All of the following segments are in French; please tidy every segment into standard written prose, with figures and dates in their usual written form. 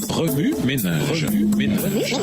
Remue ménage. Remue ménage.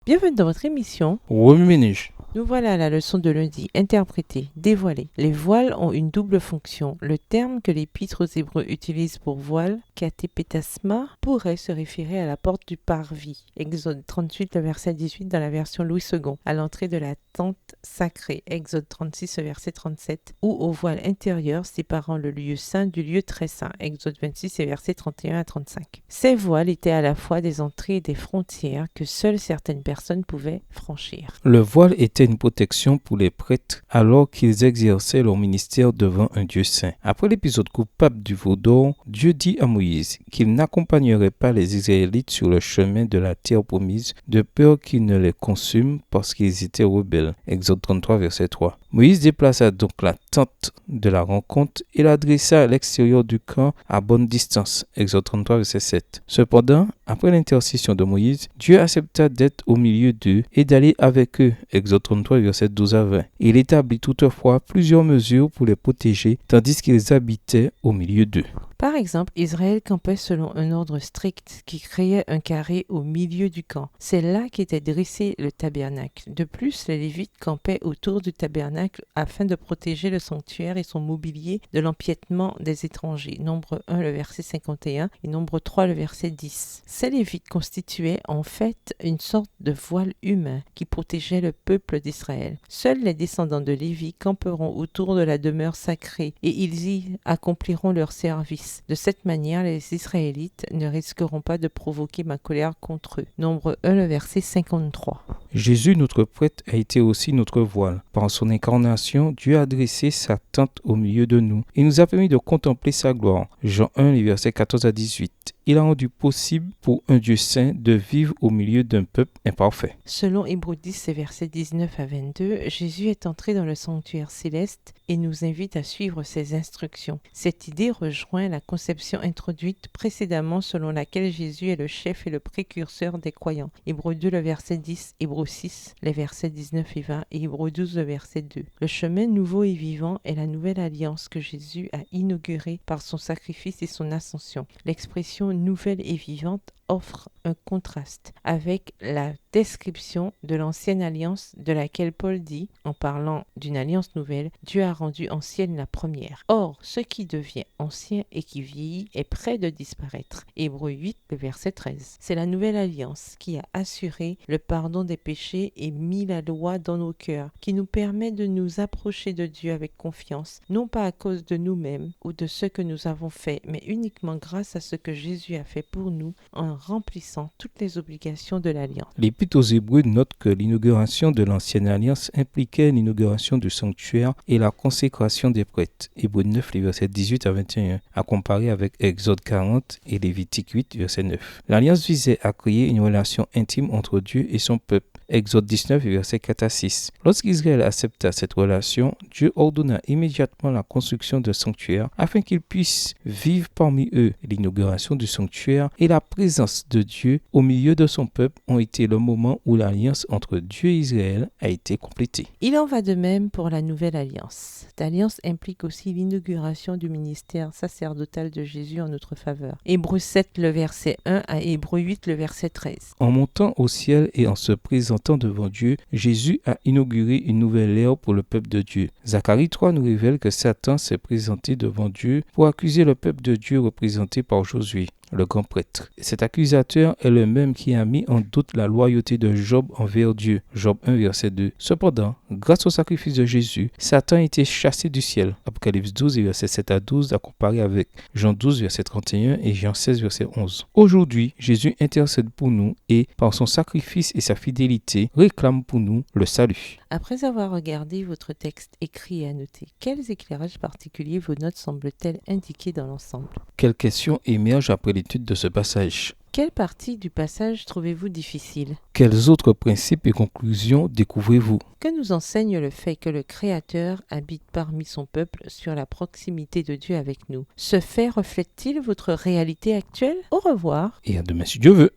Bienvenue dans votre émission. Remue ménage. Nous voilà à la leçon de lundi, interpréter, dévoiler. Les voiles ont une double fonction. Le terme que l'Épître aux Hébreux utilise pour voile, katépétasma, pourrait se référer à la porte du parvis. Exode 38, le verset 18 dans la version Louis II, à l'entrée de la tente sacrée. Exode 36, le verset 37, ou au voile intérieur séparant le lieu saint du lieu très saint. Exode 26, les versets 31 à 35. Ces voiles étaient à la fois des entrées et des frontières que seules certaines personnes pouvaient franchir. Le voile était une protection pour les prêtres alors qu'ils exerçaient leur ministère devant un Dieu saint. Après l'épisode coupable du veau d'or, Dieu dit à Moïse qu'il n'accompagnerait pas les Israélites sur le chemin de la terre promise de peur qu'il ne les consume parce qu'ils étaient rebelles. Exode 33, verset 3. Moïse déplaça donc la tente de la rencontre et la dressa à l'extérieur du camp à bonne distance. Exode 33, verset 7. Cependant, après l'intercession de Moïse, Dieu accepta d'être au milieu d'eux et d'aller avec eux. Exode 33, verset 12 à 20. Il établit toutefois plusieurs mesures pour les protéger tandis qu'ils habitaient au milieu d'eux. Par exemple, Israël campait selon un ordre strict qui créait un carré au milieu du camp. C'est là qu'était dressé le tabernacle. De plus, les Lévites campaient autour du tabernacle afin de protéger le sanctuaire et son mobilier de l'empiètement des étrangers. Nombre 1, le verset 51 et Nombre 3, le verset 10. Ces Lévites constituaient en fait une sorte de voile humain qui protégeait le peuple d'Israël. Seuls les descendants de Lévi camperont autour de la demeure sacrée et ils y accompliront leur service. De cette manière, les Israélites ne risqueront pas de provoquer ma colère contre eux. Nombre 1, le verset 53. Jésus, notre prêtre, a été aussi notre voile. Par son incarnation, Dieu a dressé sa tente au milieu de nous. Il nous a permis de contempler sa gloire. Jean 1, les versets 14 à 18. Il a rendu possible pour un Dieu saint de vivre au milieu d'un peuple imparfait. Selon Hébreux 10, versets 19 à 22, Jésus est entré dans le sanctuaire céleste et nous invite à suivre ses instructions. Cette idée rejoint la conception introduite précédemment selon laquelle Jésus est le chef et le précurseur des croyants. Hébreux 2, le verset 10, Hébreux 6, les versets 19 et 20 et Hébreux 12, le verset 2. Le chemin nouveau et vivant est la nouvelle alliance que Jésus a inaugurée par son sacrifice et son ascension. L'expression nouvelle et vivante offre un contraste avec la description de l'ancienne alliance de laquelle Paul dit, en parlant d'une alliance nouvelle, Dieu a rendu ancienne la première. Or, ce qui devient ancien et qui vieillit est près de disparaître. Hébreux 8, le verset 13. C'est la nouvelle alliance qui a assuré le pardon des péchés et mis la loi dans nos cœurs, qui nous permet de nous approcher de Dieu avec confiance, non pas à cause de nous-mêmes ou de ce que nous avons fait, mais uniquement grâce à ce que Jésus a fait pour nous en remplissant toutes les obligations de l'Alliance. L'Épître aux Hébreux note que l'inauguration de l'ancienne alliance impliquait l'inauguration du sanctuaire et la consécration des prêtres. Hébreux 9, les versets 18 à 21, à comparer avec Exode 40 et Lévitique 8, verset 9. L'alliance visait à créer une relation intime entre Dieu et son peuple. Exode 19, versets 4 à 6. Lorsqu'Israël accepta cette relation, Dieu ordonna immédiatement la construction d'un sanctuaire afin qu'ils puissent vivre parmi eux. L'inauguration du sanctuaire et la présence de Dieu au milieu de son peuple ont été le moment où l'alliance entre Dieu et Israël a été complétée. Il en va de même pour la nouvelle alliance. Cette alliance implique aussi l'inauguration du ministère sacerdotal de Jésus en notre faveur. Hébreux 7, le verset 1 à Hébreux 8, le verset 13. En montant au ciel et en se présentant devant Dieu, Jésus a inauguré une nouvelle ère pour le peuple de Dieu. Zacharie 3 nous révèle que Satan s'est présenté devant Dieu pour accuser le peuple de Dieu représenté par Josué, le grand prêtre. Cet accusateur est le même qui a mis en doute la loyauté de Job envers Dieu. Job 1, verset 2. Cependant, grâce au sacrifice de Jésus, Satan a été chassé du ciel. Apocalypse 12, verset 7 à 12, à comparer avec Jean 12, verset 31 et Jean 16, verset 11. Aujourd'hui, Jésus intercède pour nous et, par son sacrifice et sa fidélité, réclame pour nous le salut. Après avoir regardé votre texte écrit et annoté, quels éclairages particuliers vos notes semblent-elles indiquer dans l'ensemble? Quelles questions émergent après l'étude de ce passage? Quelle partie du passage trouvez-vous difficile? Quels autres principes et conclusions découvrez-vous? Que nous enseigne le fait que le Créateur habite parmi son peuple sur la proximité de Dieu avec nous? Ce fait reflète-t-il votre réalité actuelle? Au revoir. Et à demain si Dieu veut.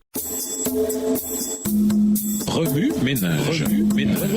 Remue ménage. Remue ménage.